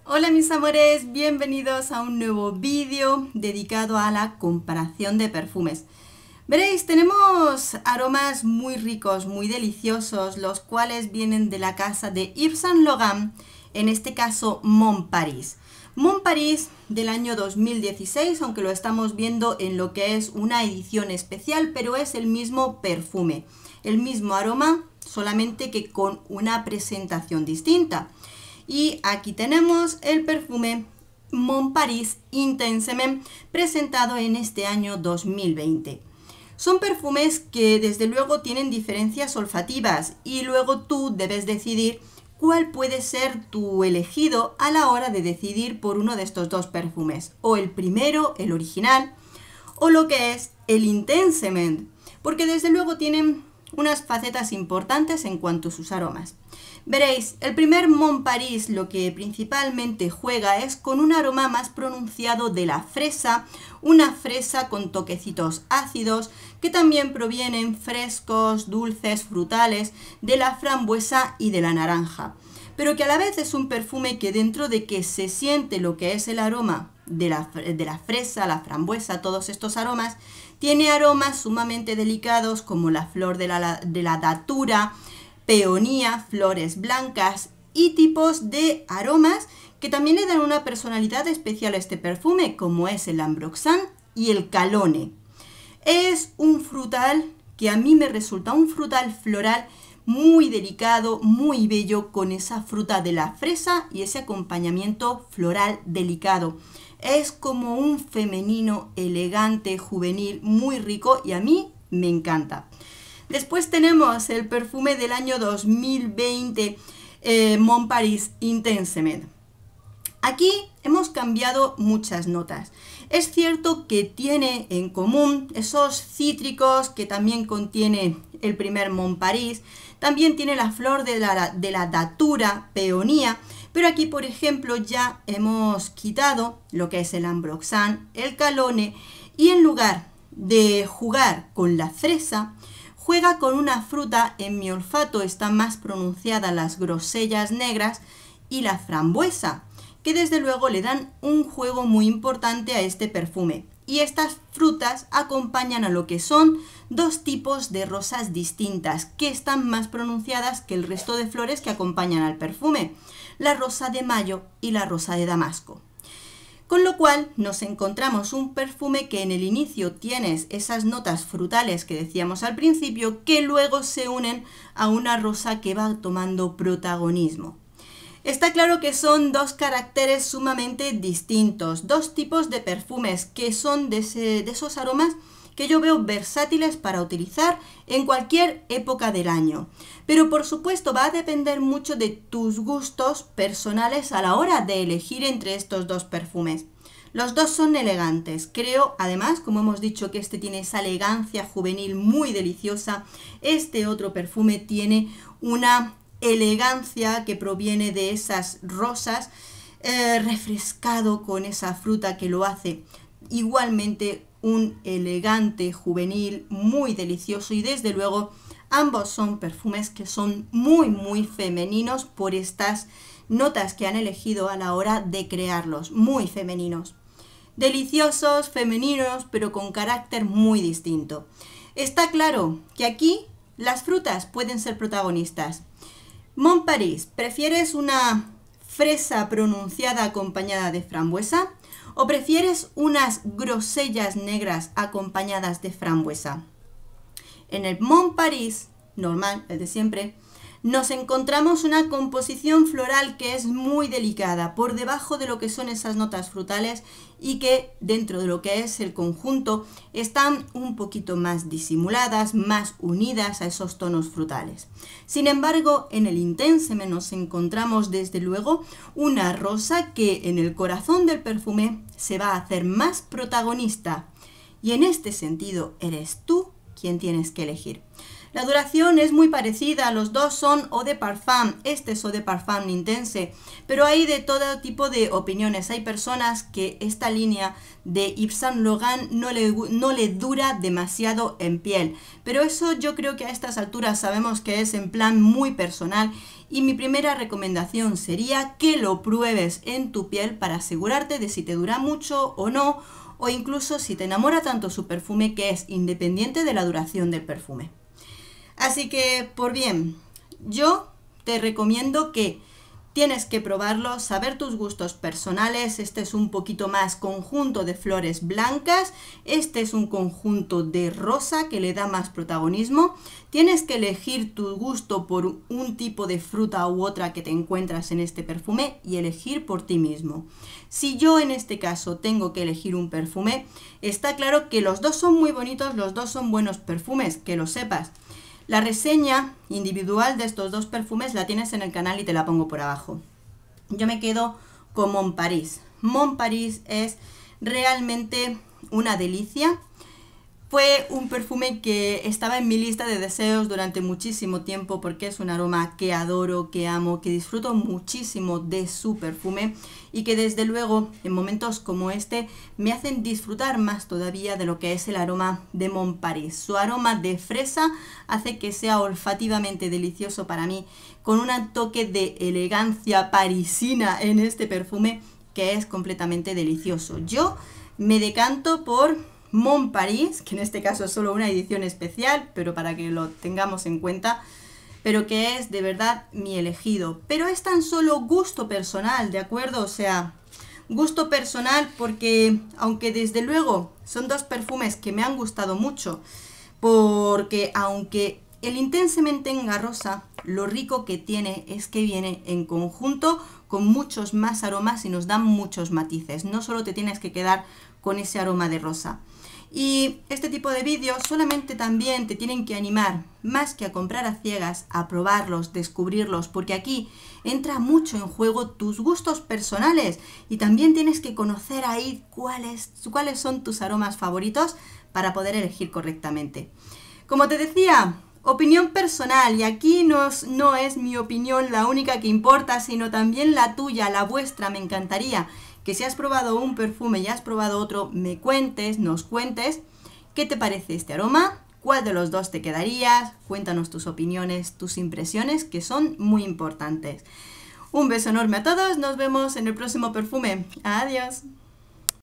Hola mis amores, bienvenidos a un nuevo vídeo dedicado a la comparación de perfumes. Veréis, tenemos aromas muy ricos, muy deliciosos, los cuales vienen de la casa de Yves Saint Laurent, en este caso Mon Paris. Mon Paris del año 2016, aunque lo estamos viendo en lo que es una edición especial, pero es el mismo perfume, el mismo aroma, solamente que con una presentación distinta. Y aquí tenemos el perfume Mon Paris Intensement presentado en este año 2020. Son perfumes que desde luego tienen diferencias olfativas y luego tú debes decidir cuál puede ser tu elegido a la hora de decidir por uno de estos dos perfumes, o el primero, el original, o lo que es el Intensement, porque desde luego tienen unas facetas importantes en cuanto a sus aromas. Veréis, el primer Mon Paris lo que principalmente juega es con un aroma más pronunciado de la fresa, una fresa con toquecitos ácidos que también provienen frescos, dulces, frutales, de la frambuesa y de la naranja, pero que a la vez es un perfume que dentro de que se siente lo que es el aroma de la fresa, la frambuesa, todos estos aromas, tiene aromas sumamente delicados como la flor de la datura, peonía, flores blancas y tipos de aromas que también le dan una personalidad especial a este perfume, como es el ambroxan y el calone. Es un frutal que a mí me resulta un frutal floral muy delicado, muy bello, con esa fruta de la fresa y ese acompañamiento floral delicado. Es como un femenino elegante, juvenil, muy rico y a mí me encanta. Después tenemos el perfume del año 2020, Mon Paris Intensement. Aquí hemos cambiado muchas notas. Es cierto que tiene en común esos cítricos que también contiene el primer Mon Paris. También tiene la flor de la datura, peonía. Pero aquí, por ejemplo, ya hemos quitado lo que es el ambroxan, el calone. Y en lugar de jugar con la fresa, juega con una fruta. En mi olfato están más pronunciadas las grosellas negras y la frambuesa, que desde luego le dan un juego muy importante a este perfume. Y estas frutas acompañan a lo que son dos tipos de rosas distintas, que están más pronunciadas que el resto de flores que acompañan al perfume, la rosa de mayo y la rosa de damasco. Con lo cual nos encontramos un perfume que en el inicio tienes esas notas frutales que decíamos al principio, que luego se unen a una rosa que va tomando protagonismo. Está claro que son dos caracteres sumamente distintos, dos tipos de perfumes que son de esos aromas que yo veo versátiles para utilizar en cualquier época del año. Pero por supuesto va a depender mucho de tus gustos personales a la hora de elegir entre estos dos perfumes. Los dos son elegantes. Creo, además, como hemos dicho, que este tiene esa elegancia juvenil muy deliciosa. Este otro perfume tiene una elegancia que proviene de esas rosas, refrescado con esa fruta que lo hace igualmente un elegante juvenil muy delicioso, y desde luego ambos son perfumes que son muy femeninos por estas notas que han elegido a la hora de crearlos, muy femeninos, deliciosos, femeninos, pero con carácter muy distinto. Está claro que aquí las frutas pueden ser protagonistas. Mon Paris, ¿prefieres una fresa pronunciada acompañada de frambuesa o prefieres unas grosellas negras acompañadas de frambuesa? En el Mon Paris normal, el de siempre, nos encontramos una composición floral que es muy delicada, por debajo de lo que son esas notas frutales, y que dentro de lo que es el conjunto están un poquito más disimuladas, más unidas a esos tonos frutales. Sin embargo, en el Intensement nos encontramos desde luego una rosa que en el corazón del perfume se va a hacer más protagonista, y en este sentido eres tú quien tienes que elegir. La duración es muy parecida, los dos son Eau de Parfum, este es Eau de Parfum Intense, pero hay de todo tipo de opiniones. Hay personas que esta línea de Yves Saint Laurent no le dura demasiado en piel, pero eso yo creo que a estas alturas sabemos que es en plan muy personal, Y mi primera recomendación sería que lo pruebes en tu piel para asegurarte de si te dura mucho o no, o incluso si te enamora tanto su perfume que es independiente de la duración del perfume. Así que, por bien, yo te recomiendo que tienes que probarlo, saber tus gustos personales. Este es un poquito más conjunto de flores blancas, este es un conjunto de rosa que le da más protagonismo. Tienes que elegir tu gusto por un tipo de fruta u otra que te encuentras en este perfume y elegir por ti mismo. Si yo en este caso tengo que elegir un perfume, está claro que los dos son muy bonitos, los dos son buenos perfumes, que lo sepas. La reseña individual de estos dos perfumes la tienes en el canal y te la pongo por abajo. Yo me quedo con Mon Paris. Mon Paris es realmente una delicia. Fue un perfume que estaba en mi lista de deseos durante muchísimo tiempo porque es un aroma que adoro, que amo, que disfruto muchísimo de su perfume y que desde luego en momentos como este me hacen disfrutar más todavía de lo que es el aroma de Mon Paris. Su aroma de fresa hace que sea olfativamente delicioso para mí, con un toque de elegancia parisina en este perfume que es completamente delicioso. Yo me decanto por Mon Paris, que en este caso es solo una edición especial, pero para que lo tengamos en cuenta, pero que es de verdad mi elegido. Pero es tan solo gusto personal, ¿de acuerdo? O sea, gusto personal porque, aunque desde luego son dos perfumes que me han gustado mucho, porque aunque el Intensamente Engarrosa, lo rico que tiene es que viene en conjunto con muchos más aromas y nos dan muchos matices. No solo te tienes que quedar con ese aroma de rosa. Y este tipo de vídeos solamente también te tienen que animar, más que a comprar a ciegas, a probarlos, descubrirlos, porque aquí entra mucho en juego tus gustos personales y también tienes que conocer ahí cuáles son tus aromas favoritos para poder elegir correctamente. Como te decía, opinión personal, y aquí no es mi opinión la única que importa, sino también la tuya, la vuestra. Me encantaría que si has probado un perfume y has probado otro, nos cuentes qué te parece este aroma, cuál de los dos te quedarías, cuéntanos tus opiniones, tus impresiones, que son muy importantes. Un beso enorme a todos, nos vemos en el próximo perfume. Adiós.